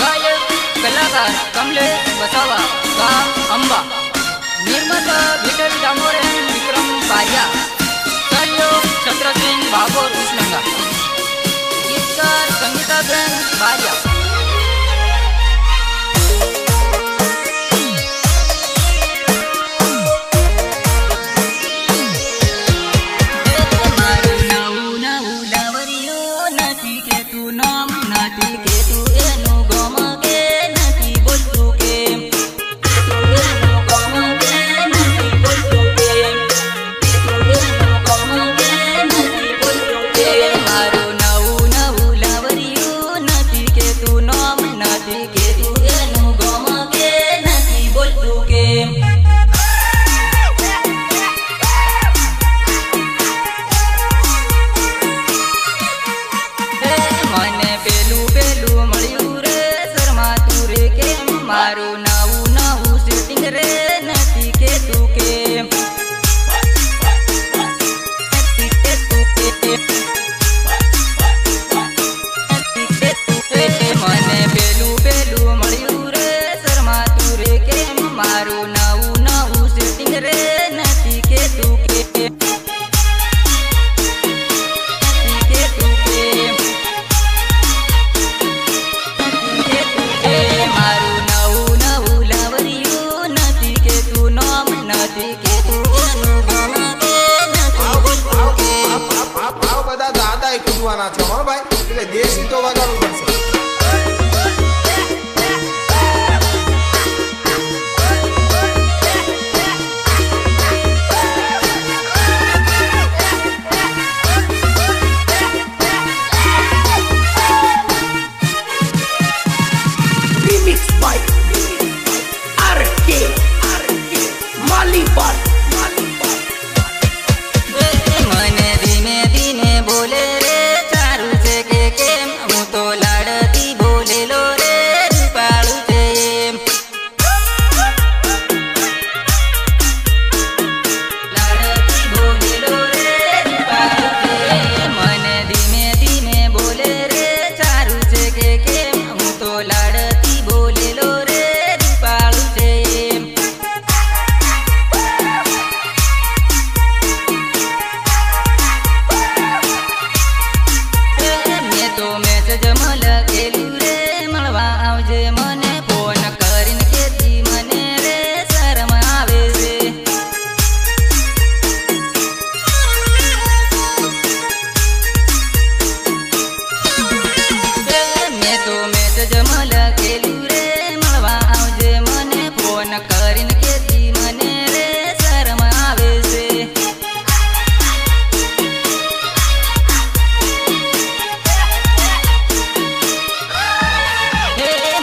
गायक कलाकार कमलेश वसावा गाव अंबा, निर्माता विठ्ठल डामोरे विक्रम पारिया, सहयोग छत्रसिंग भागोर उसनंगा, गीतकार संगीताबेन पारिया। देशी तो वगाड़વું પડશે। Remix by RK Malibar। મને ધીમે ધીમે બોલે રે તારું છે કે કેમ, હું તો લાડતી બોલેલો રે રૂપાળું છે એમ, લાડતી બોલેલો રે રૂપાળું છે એમ। મને ધીમે ધીમે બોલે રે તારું છે કે કેમ, હું તો લાડતી બોલેલો રે રૂપાળું છે એમ। તો મેસેજમાં લખેલું રે મળવા આવજે મને, ફોન કરીને કેતી મને રે શરમ આવે છે। મેં તો મેસેજમાં લખેલું રે મળવા આવજે મને, ફોન કરીને કેતી મને રે શરમ આવે છે।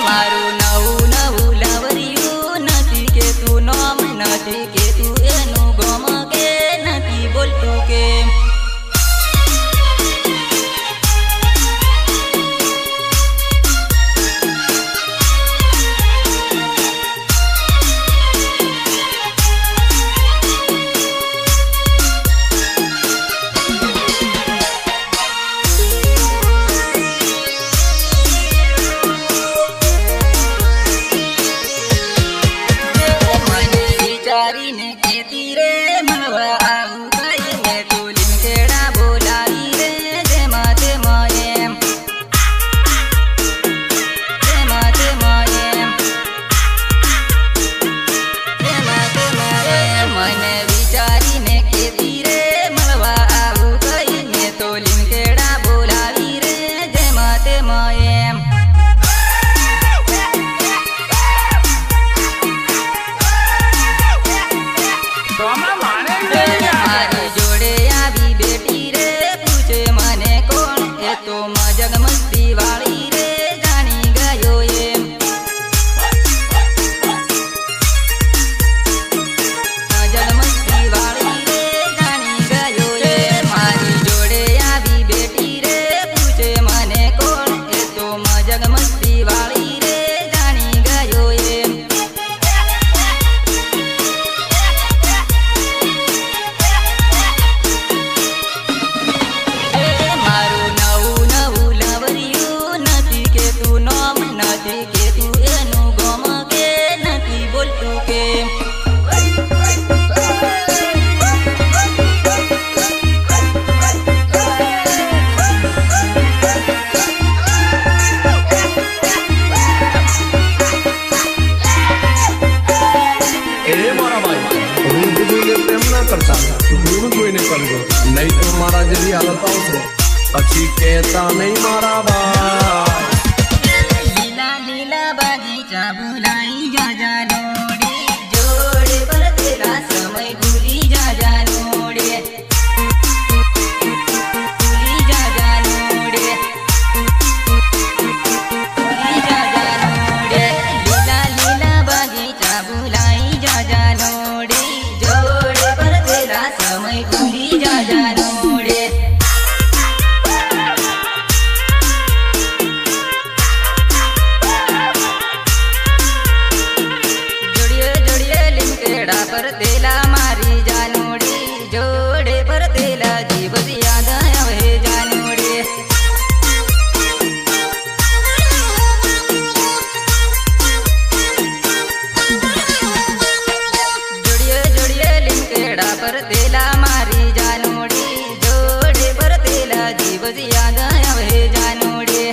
મારું નવું નવું લાવરિયું નથી કે તું નોમ, નથી કે તું એનું ગમ, કે નથી બોલતું કે વિચારીને કેતી રે મળવા આવું કઈ, મેં તો લીમકેડા બોલાવી રે જેમાં તેમાં એમ, જેમાં તેમાં એમ, જેમાં તેમાં એમ। મને વિચારીને કેતી રે મળવા આવું કઈ, મેં તો લીમકેડા બોલાવી રે જેમાં તેમાં એમ। મારી જોડે આવી બેટી રે પૂછે મને કોણ, એ તો મજગ મસ્તી વાળી રે જાણી ગયો એમ, મજગ મસ્તી વાળી રે જાણી ગયો એમ। મારી જોડે આવી બેટી રે પૂછે મને કોણ, એ તો મજગ મસ્તી વાળી રે જાણી ગયો એમ। મારું નવું નવું લાવરિયું भूलेगा नहीं मारा भाई। लीला लीला बगीचा बुलाई जा जा नोड़े जोड़े पर तेरा समय भूली जा जा नोड़े भूली जा जा नोड़े भूली जा जा नोड़े लीला लीला बगीचा बुलाई जा जा नोड़े जोड़े पर तेरा समय भूली जा जा नोड़े। पर तेला मारी जानोड़े जोड़े पर तेला जीव याद आवे जानोड़े जोड़िए जोड़िए लिंकेड़ा पर तेला मारी जानोड़े जोड़े पर तेला जीव याद आवे जानोड़े।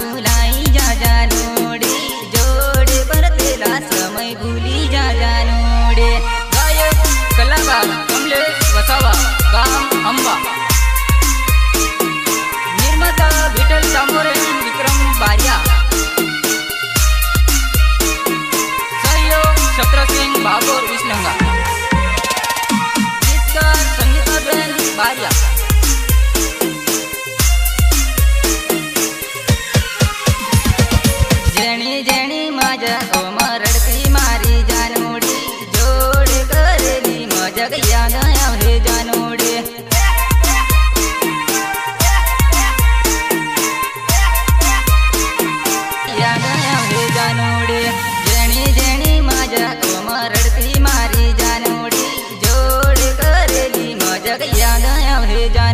बुलाई जा जा नोड़े जोड़े पर तेला समय भूली जा जा नोड़े। गायक कलाकार कमलेश वसावा गाम अंबा निर्माता विठल डामोरे विक्रम बारिया सहयोग छत्रसिंह बाबोर विष्णंगा गीतकार संगीताबेन बारिया। जेणी जेणी माझ्या रडती मारी जानोडी जोडे करेली मजग याद आवे जानोडे याद आवे जानोडे जेणी जेणी माझ्या रडती मारी जानोडी जोडे करेली मजग याद आवे जानोडे।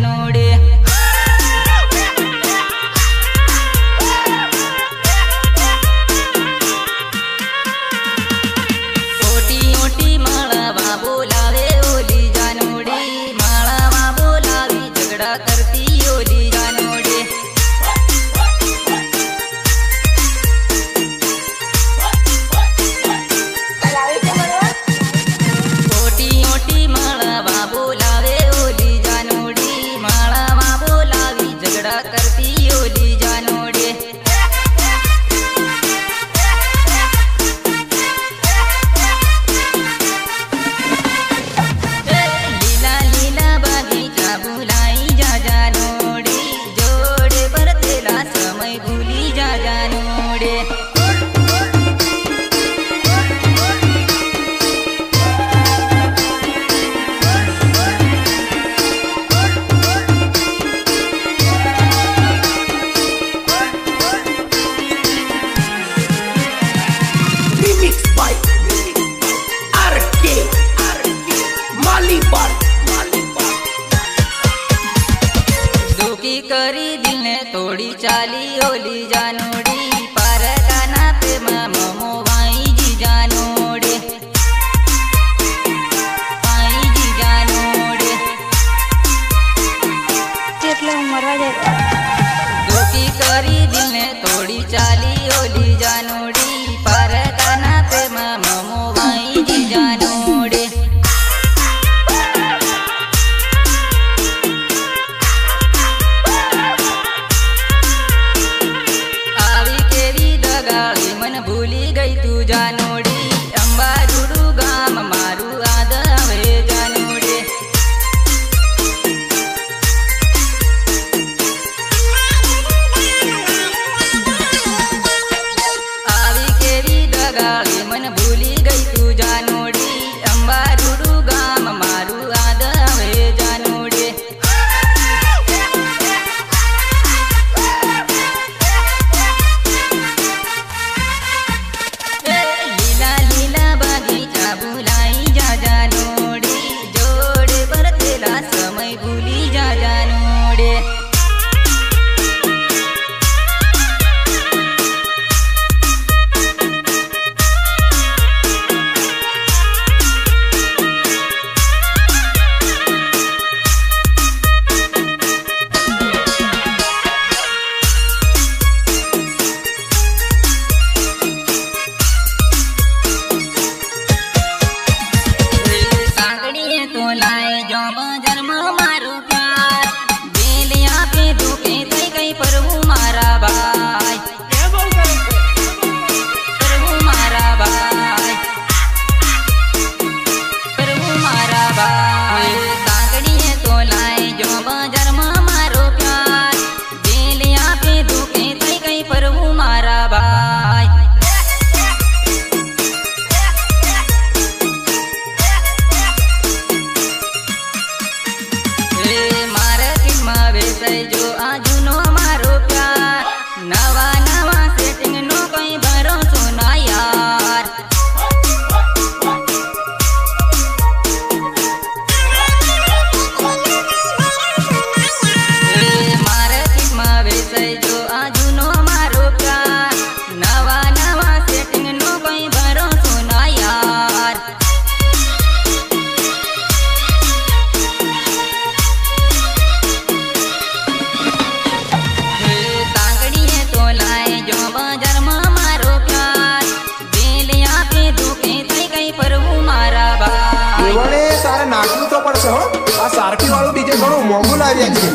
પડશે હો. આ સારથી વાળું ડીજે ઘણું મોંઘું લાવ્યા છે.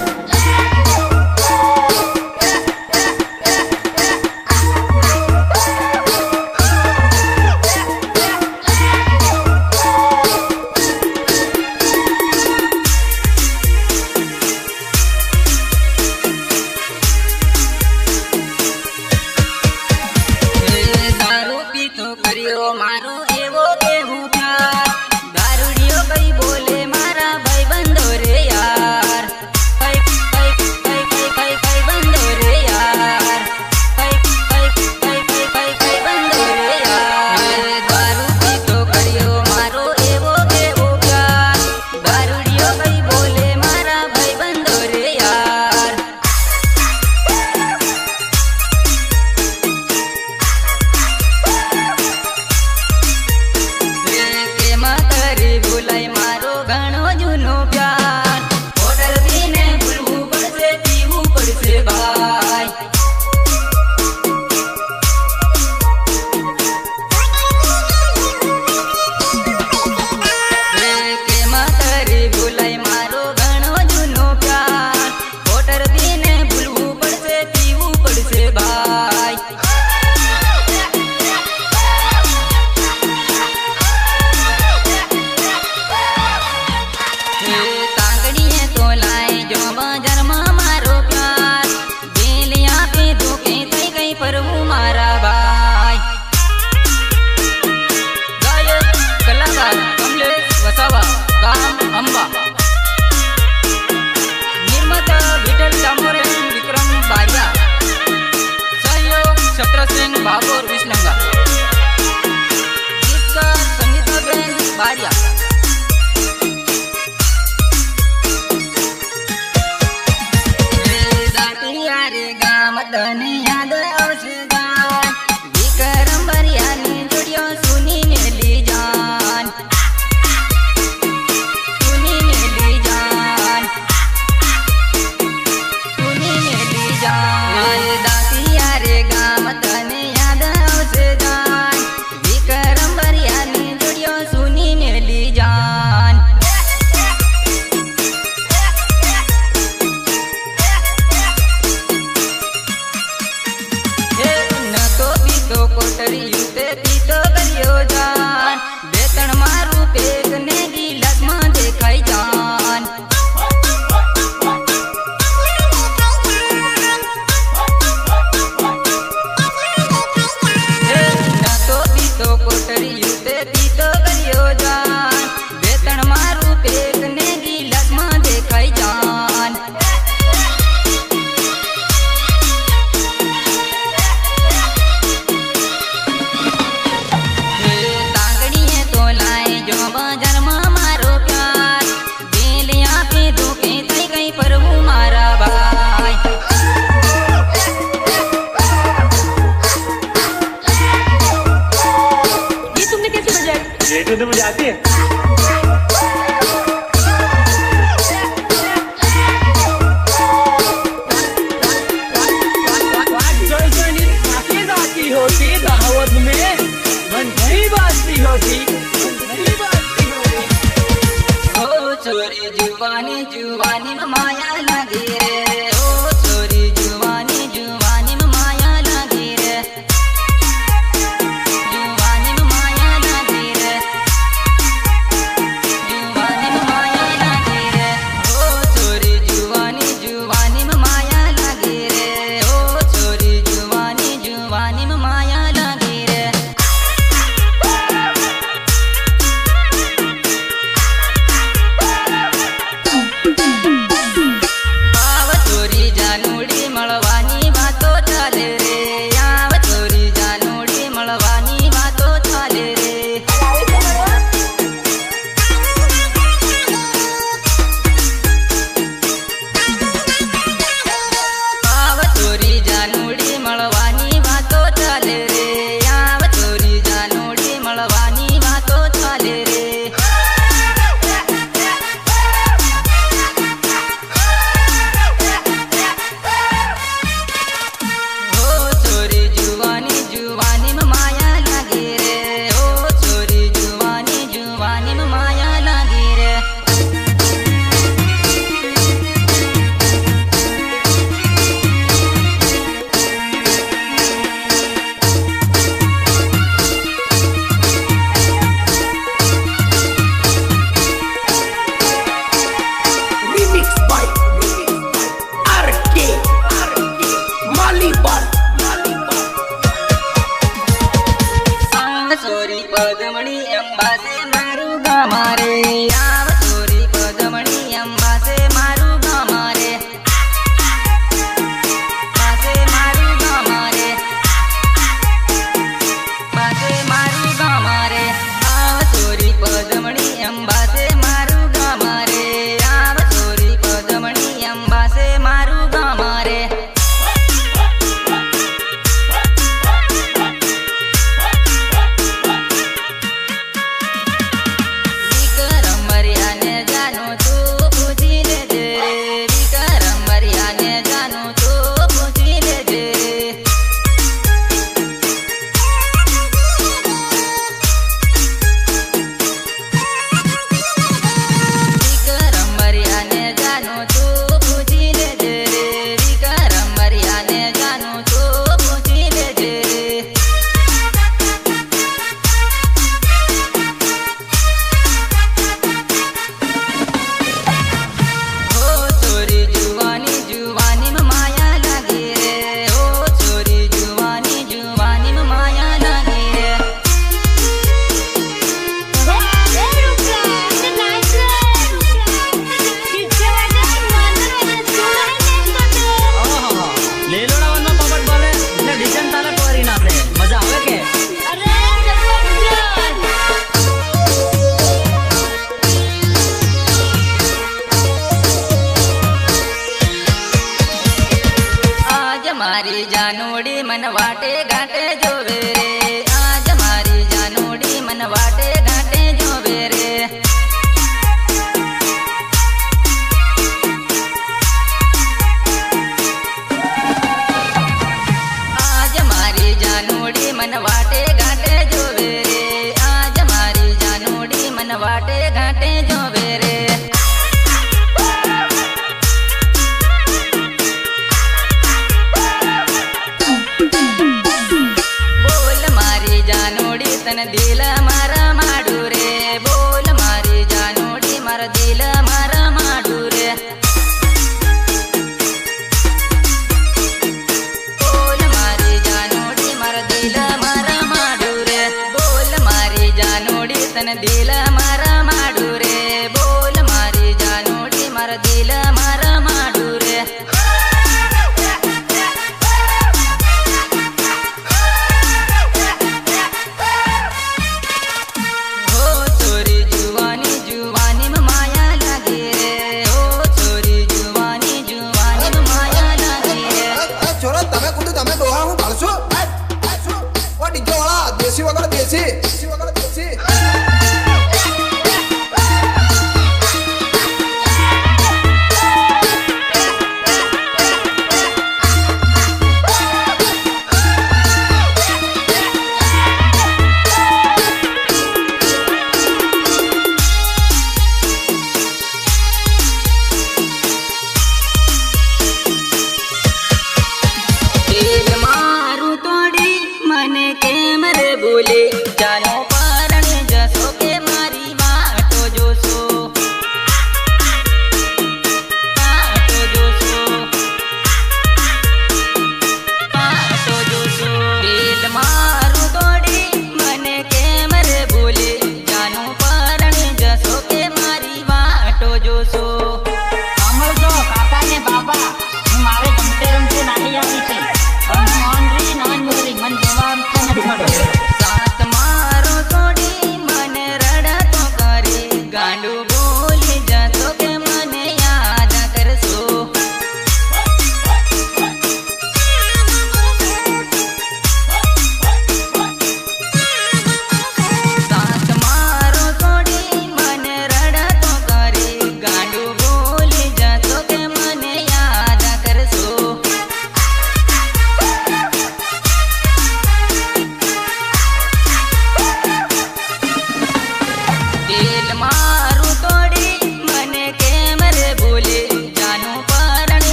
દારૂ પીતો કર્યો મારો એવો કેવું પ્યાર દારૂડિયો કઈ બોલે મારા ભાઈબંધો રે યાર ભાઈબંધો રે યાર ભાઈબંધો રે યાર દારૂ પીતો કર્યો મારો એવો કેવો પ્યાર દારૂડિયો કઈ બોલે મારા ભાઈબંધો રે યાર કેમાં કરી ભૂલાય મારો ઘણો જૂનો પ્યાર ઓર્ડર પીને ભૂલવું પડશે પીવું પડશે ભાઈ કેમાં કરી ભૂલાય મારો ઘણો જૂનો પ્યાર ઓર્ડર પીને ભૂલવું પડશે પીવું પડશે ભાઈ તાંગડીએ તો લાય જો બજારમાં મારો પ્યાર દિલ આપે ધોકે થઈ ગઈ ફરવું મારા ભાઈ ગાયક કલાકાર કમલેશ વસાવા ગામ અંબા નિર્માતા વિઠ્ઠલ ચામોરે વિક્રમ બારિયા સહયોગ છત્રસિંહ ભાગોર વિસનંગા ગીતકાર સંગીતાબેન બારિયા રે ગામ તને યાદ આવશે જાન વિક્રમ બરિયાની જોડિયો સુની મેલી જાન સુની મેલી જાન સુની મેલી જાન દાતિયા રે ગામ તને યાદ આવશે જાન વિક્રમ બરિયાની જોડિયો સુની મેલી જાન કોટરી તે પીતો કર્યો જાન બે ત્રણ મારું પેક ને ગિલાસમાં દેખાય જાન નતો પીતો કોટરી તે પીતો કર્યો જાન બે ત્રણ મારું પેક ને ગિલાસમાં દેખાય જાન બજારમાં મારો પ્યાર દિલ આપે ધોકે થઈ ગઈ ફરવું મારા ભાઈ ये तुमने कैसे बजाई? ये तो मुझे आती है। होती दावत में मन नहीं बाजती होती ओ छोरी जुवानी जुवानी में माया लगी रे ओ छोरी जुवानी जुवानी में माया लगी रे जुवानी में माया लगी रे जुवानी में माया लगी रे ओ छोरी जुवानी जुवानी में माया लगी रे ओ छोरी जुवानी जुवानी में माया लगी रे પદમણી અંબાસે મારું ગામ રે આવ ચોરી પદમણી અંબાસે મારું ગામ રે પાસે મારું ગામ રે પાસે મારું ગામ રે આવ ચોરી પદમણી અંબાસે મારું ગામ રે આવ ચોરી પદમણી અંબાસે મારું ગામ રે મારી જાનોડી મન વાટે ઘાટે જોવે રે આજ મારી જાનોડી મન વાટે ઘાટે જોવે રે આજ મારી જાનોડી મન વાટે ઘાટે જોવે રે આજ મારી જાનોડી મન વાટે ઘાટે જોવે રે તન દિલ મારા માડું રે બોલ મારી જાનોડી મારા દિલ મારા માડું રે બોલ મારી જાનોડી મારા દિલ મારા માડું રે બોલ મારી જાનોડી તન દિલ મારા માડું રે બોલ મારી જાનોડી મારા દિલ મારા માડું રે દેશી વગર દેશી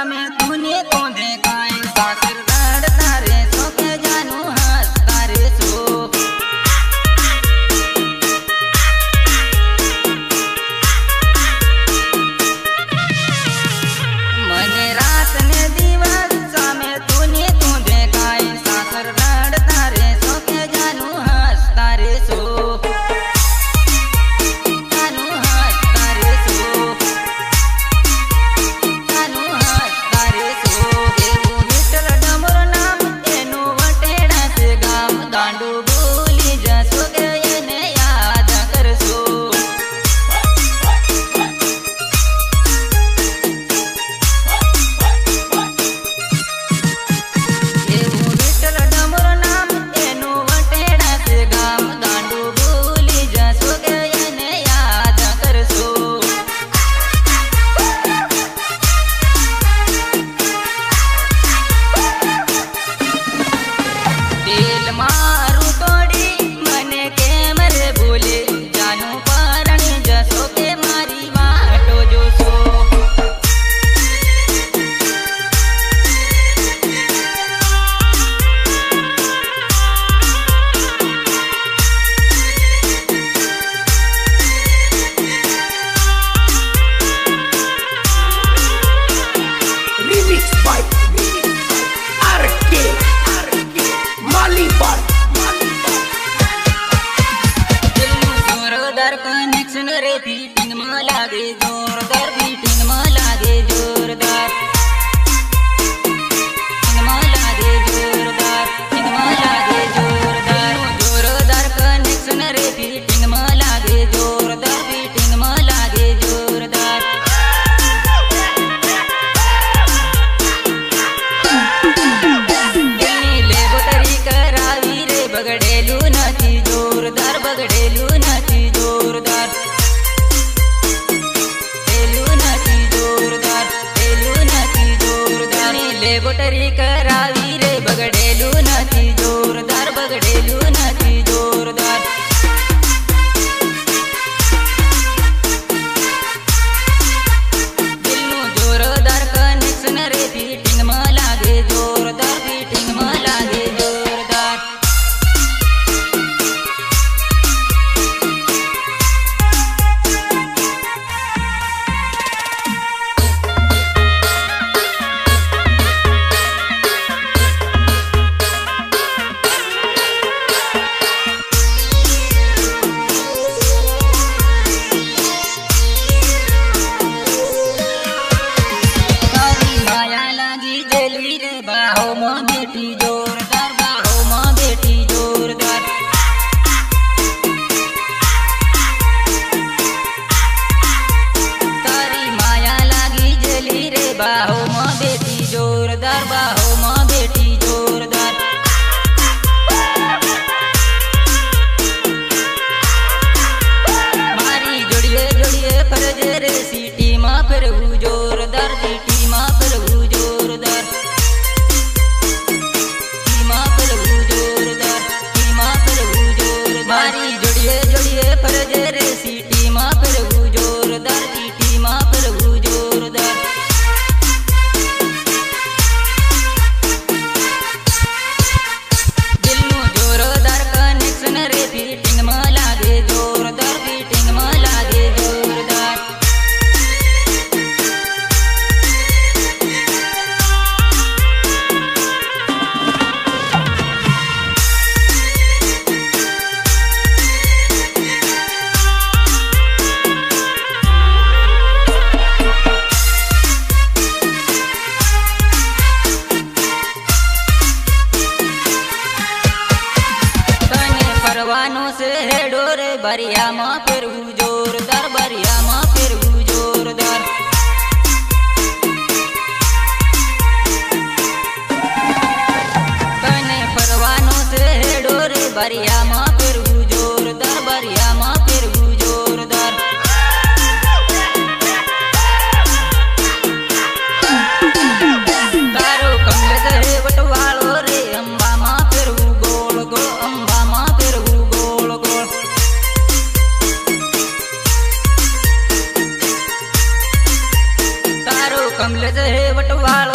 સામે તુને તો દેખાય સાસર દાડ તારે સોકે જાનું હાસ તારે સો મને રાત ને દિવસ સામે તુને તો દેખાય સાસર દાડ તારે સોકે જાનું હાસ તારે સો कनेक्शन रे बीटिंग में लागे जोरदार बीटिंग में लागे जोरदार जोरदार कनेक्शन रे बीटिंग में लागे जोरदार बीटिंग में लागे जोरदार दिल्ली लेबोटरी करावी रे बगड़ेलू नथी जोरदार बगड़ेलू नथी जोरदार लेबोटरी करावी रे बगड़ेलू नथी जोरदार बगड़ेलू नथी जोरदार दिलनु जोरदार कनेक्शन रे बीटिंग में लागे जोरदार बीटिंग में लागे जोरदार बाहो माँ बेटी जोरदार बाहो माँ बेटी जोरदार तारी माया लागी जली रे बाहो माँ बेटी जोरदार बाहो माँ बेटी जोरदार मारी जोड़िए जोड़िए फरजे रे सीटी माँ फिरहू जोरदार सीटी माँ फिरहू जोरदार मारी जोड़िए जोड़िए फरजे रे सीटी माँ फिरहू जोरदार सीटी माँ फिरहू जोरदार दिलनु जोरदार कनेक्शन रे बीटिंग में लागे जोरदार बीटिंग में लागे जोरदार से हेडोर बरिया माँ फिरहू जोरदार बरिया माँ फिरहू जोरदार कने परवानों से हेडोर बरिया माँ फिरहू जोरदार बरिया माँ फिरहू जोरदार तारो कमले से बटवालो रे अंबा माँ फिरहू गोल गोल अंबा माँ फिरहू गोल गोल तारो કમલેશ હે વટવાળો